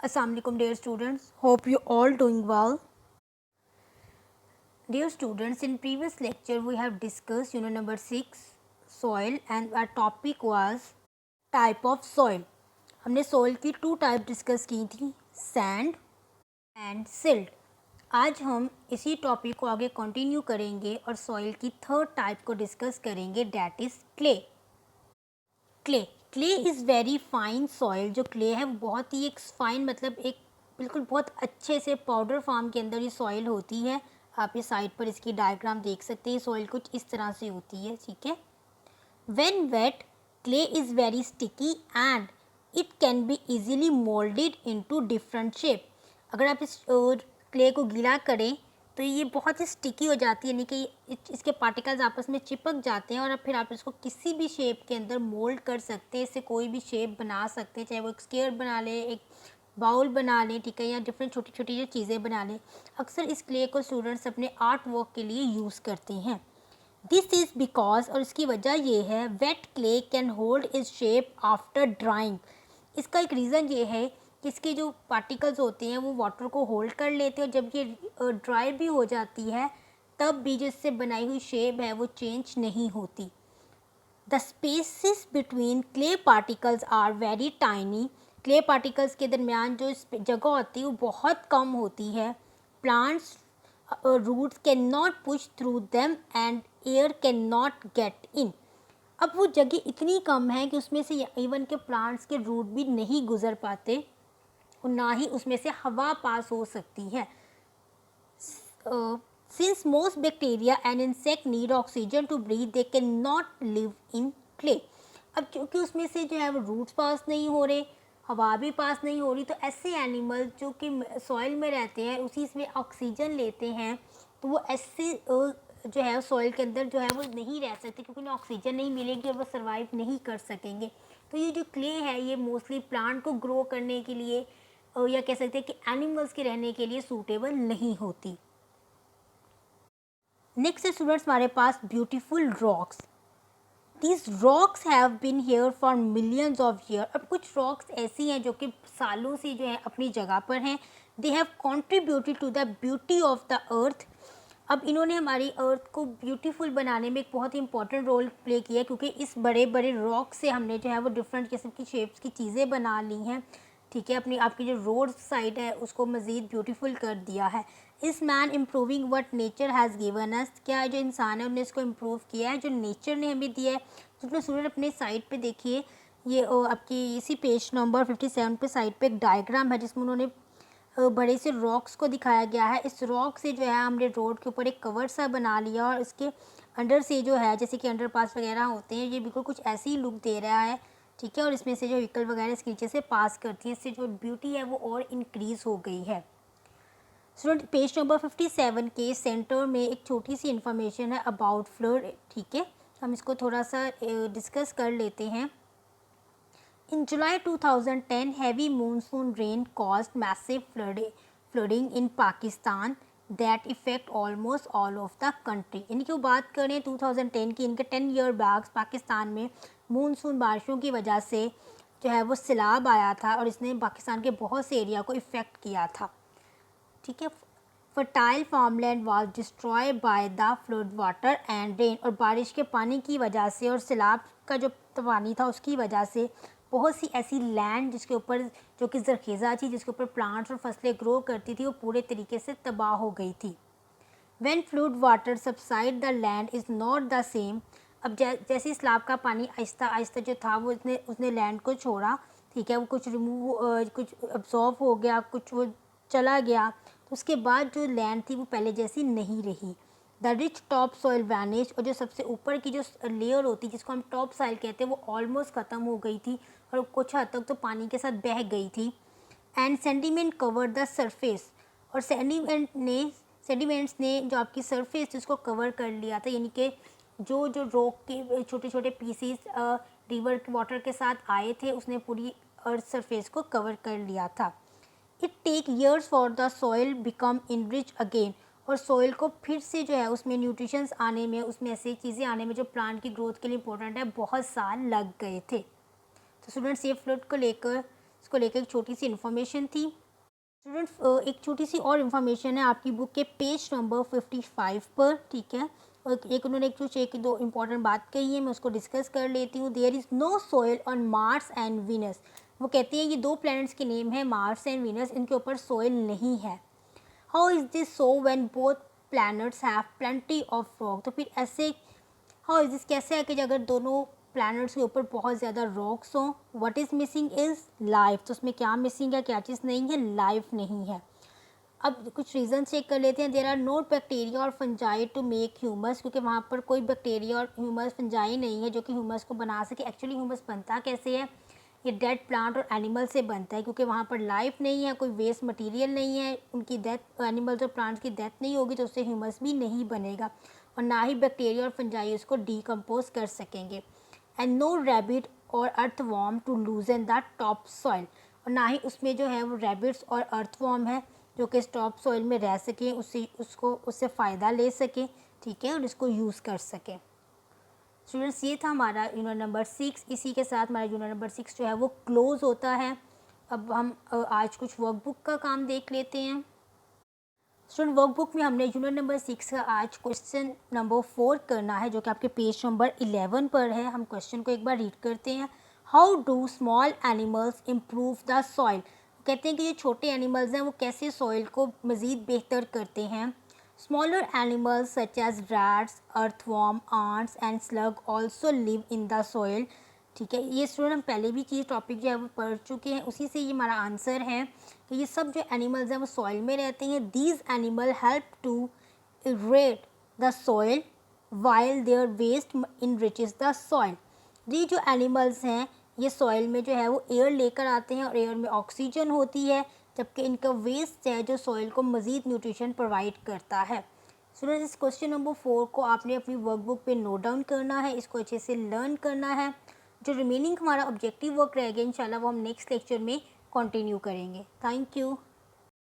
Assalamualaikum dear students, hope you all doing well. Dear students, in previous lecture we have discussed unit number 6 soil and our topic was type of soil. हमने soil की 2 type discuss की थी, sand and silt. आज हम इसी topic को आगे continue करेंगे और सॉइल की थर्ड टाइप को डिस्कस करेंगे, that is clay. Clay is very fine soil. जो क्ले है वो बहुत ही एक फाइन मतलब एक बिल्कुल बहुत अच्छे से पाउडर फॉर्म के अंदर ये सॉइल होती है. आप ये साइड पर इसकी डायग्राम देख सकते हैं. सॉइल कुछ इस तरह से होती है, ठीक है. When wait clay is very sticky and it can be easily moulded into different shape. अगर आप इस क्ले को गीला करें तो ये बहुत ही स्टिकी हो जाती है, यानी कि इसके पार्टिकल्स आपस में चिपक जाते हैं और फिर आप इसको किसी भी शेप के अंदर मोल्ड कर सकते हैं. इससे कोई भी शेप बना सकते हैं, चाहे वो एक स्क्वायर बना लें, एक बाउल बना लें, ठीक है, या डिफरेंट छोटी छोटी जो चीज़ें बना लें. अक्सर इस क्ले को स्टूडेंट्स अपने आर्ट वर्क के लिए यूज़ करते हैं. दिस इज़ बिकॉज, और इसकी वजह ये है, wait clay can hold is shape after drawing. इसका एक रीज़न ये है कि इसके जो पार्टिकल्स होते हैं वो वाटर को होल्ड कर लेते हैं और जब ये ड्राई भी हो जाती है तब भी जो इससे बनाई हुई शेप है वो चेंज नहीं होती. The spaces between clay particles are very tiny. Clay particles के दरमियान जो जगह होती है वो बहुत कम होती है. Plants roots can not push through them and air can not get in. अब वो जगह इतनी कम है कि उसमें से इवन के प्लांट्स के रूट भी नहीं गुजर पाते और ना ही उसमें से हवा पास हो सकती है. Since most bacteria and insect need oxygen to breathe, they cannot live in clay. अब क्योंकि उसमें से जो है वो रूट्स पास नहीं हो रहे, हवा भी पास नहीं हो रही, तो ऐसे एनिमल जो कि सॉइल में रहते हैं उसी में ऑक्सीजन लेते हैं, तो वो ऐसे जो है सॉइल के अंदर जो है वो नहीं रह सकते क्योंकि उन्हें ऑक्सीजन नहीं मिलेगी और वो सर्वाइव नहीं कर सकेंगे. तो ये जो क्ले है ये मोस्टली प्लांट को ग्रो करने के लिए या कह सकते हैं कि एनिमल्स के रहने के लिए सूटेबल नहीं होती. नेक्स्ट स्टूडेंट्स हमारे पास beautiful rocks. These rocks have been here for millions of year. अब कुछ रॉक्स ऐसी हैं जो कि सालों से जो है अपनी जगह पर हैं. They have contributed to the beauty of the earth. अब इन्होंने हमारी अर्थ को ब्यूटीफुल बनाने में एक बहुत ही इंपॉर्टेंट रोल प्ले किया है क्योंकि इस बड़े बड़े रॉक से हमने जो है वो डिफरेंट किस्म की शेप्स की चीज़ें बना ली हैं, ठीक है. अपनी आपकी जो रोड साइड है उसको मज़ीद ब्यूटीफुल कर दिया है. इस man improving what nature has given us. क्या जो इंसान है उन्होंने इसको इम्प्रूव किया है जो नेचर ने हमें दिया है. तो अपने स्टूडेंट अपने साइड पे देखिए, ये आपकी इसी पेज नंबर 57 पे साइड पे एक डायग्राम है जिसमें उन्होंने बड़े से रॉक्स को दिखाया गया है. इस रॉक से जो है हमने रोड के ऊपर एक कवर सा बना लिया और इसके अंडर से जो है जैसे कि अंडरपास वगैरह होते हैं ये बिल्कुल कुछ ऐसी ही लुक दे रहा है, ठीक है. और इसमें से जो व्हीकल वगैरह इसके नीचे से पास करती है, इससे जो ब्यूटी है वो और इंक्रीज़ हो गई है. स्टूडेंट पेज नंबर 57 के सेंटर में एक छोटी सी इन्फॉर्मेशन है अबाउट फ्लड, ठीक है. हम इसको थोड़ा सा डिस्कस कर लेते हैं. In July 2010, heavy monsoon rain caused massive flooding in Pakistan that affect almost all of the country. यानी कि वो बात करें 2010 की, इनके 10 ईयर बैक पाकिस्तान में मानसून बारिशों की वजह से जो है वो सैलाब आया था और इसने पाकिस्तान के बहुत से एरिया को इफ़ेक्ट किया था, ठीक है. Fertile farmland was destroy by the flood water and rain. और बारिश के पानी की वजह से और सैलाब का जो पानी था उसकी वजह से बहुत सी ऐसी लैंड जिसके ऊपर जो कि ज़रखेज़ा थी, जिसके ऊपर प्लांट्स और फसलें ग्रो करती थी, वो पूरे तरीके से तबाह हो गई थी. When flood water subside the land is not the same. अब जैसे सैलाब का पानी आहिस्ता आहिस्ता जो था वो उसने लैंड को छोड़ा, ठीक है. वो कुछ कुछ अब्जॉर्व हो गया, कुछ वो चला गया, तो उसके बाद जो लैंड थी वो पहले जैसी नहीं रही. The rich top soil vanish. और जो सबसे ऊपर की जो लेयर होती है जिसको हम टॉप सॉइल कहते हैं वो ऑलमोस्ट ख़त्म हो गई थी और कुछ हद तक तो पानी के साथ बह गई थी. And sediment cover the surface. और सेडिमेंट्स ने जो आपकी सरफेस उसको कवर कर लिया था, यानी कि जो जो रॉक के छोटे छोटे पीसीस रिवर के वाटर के साथ आए थे उसने पूरी अर्थ सरफेस को कवर कर लिया था. It take years for the soil become enrich again. और सॉइल को फिर से जो है उसमें न्यूट्रिशंस आने में, उसमें ऐसी चीज़ें आने में जो प्लांट की ग्रोथ के लिए इंपॉर्टेंट है, बहुत साल लग गए थे. तो स्टूडेंट्स ये फ्लड को लेकर इसको लेकर एक छोटी सी इन्फॉर्मेशन थी। स्टूडेंट्स एक छोटी सी और इन्फॉर्मेशन है आपकी बुक के पेज नंबर 55 पर, ठीक है। और एक उन्होंने एक दो इम्पॉर्टेंट बात कही है, मैं उसको डिस्कस कर लेती हूँ। There is no soil on Mars and Venus. वो कहती हैं ये दो प्लैनेट्स के नेम है मार्स एंड वीनस, इनके ऊपर सोइल नहीं है। How is this so when both planets have plenty of rock. तो फिर ऐसे हाउ इज़ दिस, कैसे है कि अगर दोनों प्लैनेट्स के ऊपर बहुत ज़्यादा रॉक्स हों, what is missing is life. तो उसमें क्या मिसिंग है, क्या चीज़ नहीं है, लाइफ नहीं है। अब कुछ रीज़न चेक कर लेते हैं। देयर आर नो बैक्टीरिया और फंजाई टू मेक ह्यूमस, क्योंकि वहाँ पर कोई बैक्टीरिया और ह्यूमस फंजाई नहीं है जो कि ह्यूमस को बना सके। एक्चुअली ह्यूमस बनता कैसे है, ये डेड प्लांट और एनिमल से बनता है, क्योंकि वहाँ पर लाइफ नहीं है, कोई वेस्ट मटेरियल नहीं है, उनकी डेथ, एनिमल्स और प्लांट्स की डेथ नहीं होगी तो उससे ह्यूमस भी नहीं बनेगा, और ना ही बैक्टीरिया और फंजाई उसको डीकम्पोज कर सकेंगे। एंड नो रैबिट और earthworm to loosen the top soil, और ना ही उसमें जो है वो रैबिट्स और अर्थवॉर्म है जो कि टॉप सॉइल में रह सकें, उससे फ़ायदा ले सकें, ठीक है, और इसको यूज़ कर सकें। स्टूडेंट्स ये था हमारा यूनिट नंबर 6। इसी के साथ हमारा यूनिट नंबर 6 जो है वो क्लोज़ होता है। अब हम आज कुछ वर्कबुक का काम देख लेते हैं। स्टूडेंट वर्कबुक में हमने यूनिट नंबर 6 का आज क्वेश्चन नंबर 4 करना है, जो कि आपके पेज नंबर 11 पर है। हम क्वेश्चन को एक बार रीड करते हैं। How do small animals improve the soil. कहते हैं कि ये छोटे एनिमल्स हैं वो कैसे सॉइल को मज़ीद बेहतर करते हैं। Smaller animals such as rats, earthworm, ants and slug also live in the soil. ठीक है, ये स्टूडेंट हम पहले भी चीज़ टॉपिक जो है वो पढ़ चुके हैं, उसी से ये हमारा आंसर है कि ये सब जो एनिमल्स हैं वो सॉइल में रहते हैं। These animal help to aerate the soil while their waste enriches the soil. ये जो एनिमल्स हैं ये सॉइल में जो है वो एयर लेकर आते हैं और एयर में ऑक्सीजन होती है, जबकि इनका वेस्ट है जो सॉइल को मज़ीद न्यूट्रिशन प्रोवाइड करता है। स्टूडेंट्स इस क्वेश्चन नंबर 4 को आपने अपनी वर्कबुक पे नोट डाउन करना है, इसको अच्छे से लर्न करना है। जो रिमेनिंग हमारा ऑब्जेक्टिव वर्क रहेगा इंशाल्लाह वो हम नेक्स्ट लेक्चर में कंटिन्यू करेंगे। Thank you.